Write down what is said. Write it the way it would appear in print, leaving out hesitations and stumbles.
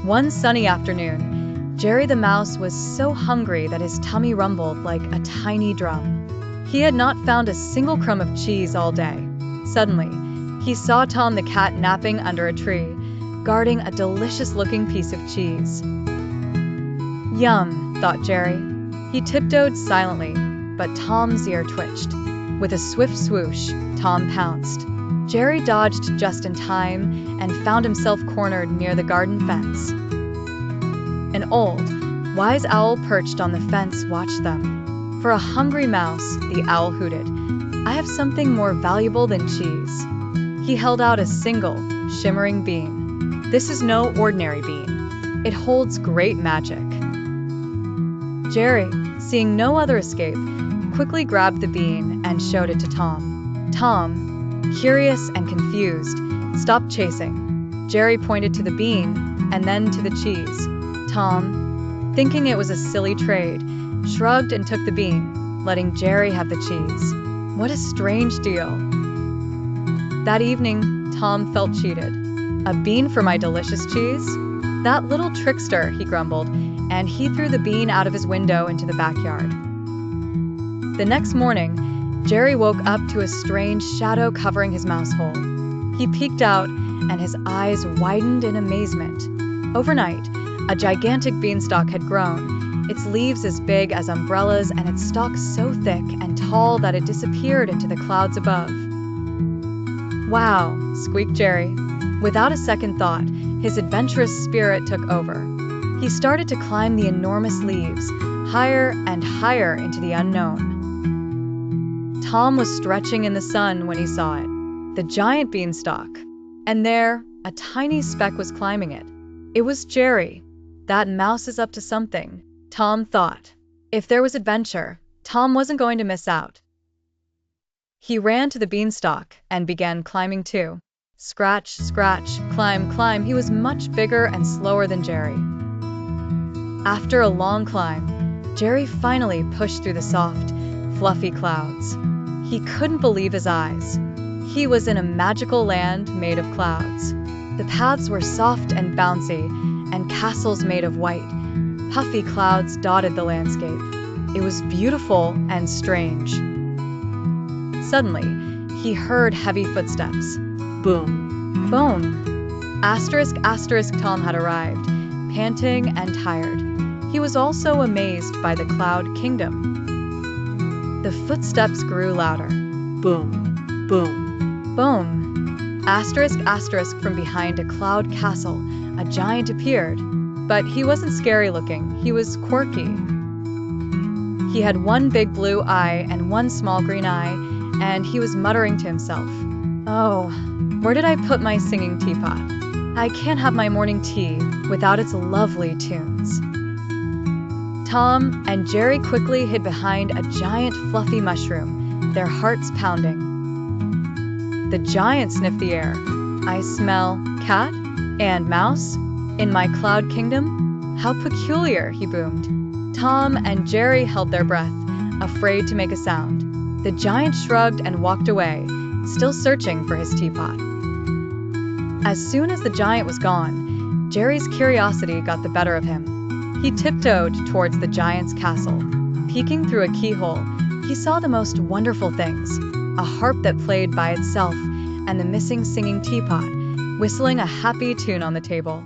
One sunny afternoon, Jerry the mouse was so hungry that his tummy rumbled like a tiny drum. He had not found a single crumb of cheese all day. Suddenly, he saw Tom the cat napping under a tree, guarding a delicious-looking piece of cheese. Yum, thought Jerry. He tiptoed silently, but Tom's ear twitched. With a swift swoosh, Tom pounced. Jerry dodged just in time and found himself cornered near the garden fence. An old, wise owl perched on the fence watched them. For a hungry mouse, the owl hooted, "I have something more valuable than cheese." He held out a single, shimmering bean. "This is no ordinary bean. It holds great magic." Jerry, seeing no other escape, quickly grabbed the bean and showed it to Tom. Tom, curious and confused, stopped chasing. Jerry pointed to the bean and then to the cheese. Tom, thinking it was a silly trade, shrugged and took the bean, letting Jerry have the cheese. What a strange deal. That evening, Tom felt cheated. "A bean for my delicious cheese? That little trickster," he grumbled, and he threw the bean out of his window into the backyard. The next morning, Jerry woke up to a strange shadow covering his mouse hole. He peeked out, and his eyes widened in amazement. Overnight, a gigantic beanstalk had grown, its leaves as big as umbrellas and its stalk so thick and tall that it disappeared into the clouds above. "Wow," squeaked Jerry. Without a second thought, his adventurous spirit took over. He started to climb the enormous leaves, higher and higher into the unknown. Tom was stretching in the sun when he saw it, the giant beanstalk. And there, a tiny speck was climbing it. It was Jerry. That mouse is up to something, Tom thought. If there was adventure, Tom wasn't going to miss out. He ran to the beanstalk and began climbing too. Scratch, scratch, climb, climb. He was much bigger and slower than Jerry. After a long climb, Jerry finally pushed through the soft, fluffy clouds. He couldn't believe his eyes. He was in a magical land made of clouds. The paths were soft and bouncy, and castles made of white, puffy clouds dotted the landscape. It was beautiful and strange. Suddenly, he heard heavy footsteps. Boom, boom. Asterisk, asterisk, Tom had arrived, panting and tired. He was also amazed by the cloud kingdom. The footsteps grew louder. Boom, boom, boom. Asterisk, asterisk, from behind a cloud castle, a giant appeared. But he wasn't scary looking, he was quirky. He had one big blue eye and one small green eye, and he was muttering to himself, "Oh, where did I put my singing teapot? I can't have my morning tea without its lovely tunes." Tom and Jerry quickly hid behind a giant fluffy mushroom, their hearts pounding. The giant sniffed the air. "I smell cat and mouse in my cloud kingdom? How peculiar," he boomed. Tom and Jerry held their breath, afraid to make a sound. The giant shrugged and walked away, still searching for his teapot. As soon as the giant was gone, Jerry's curiosity got the better of him. He tiptoed towards the giant's castle. Peeking through a keyhole, he saw the most wonderful things: a harp that played by itself and the missing singing teapot, whistling a happy tune on the table.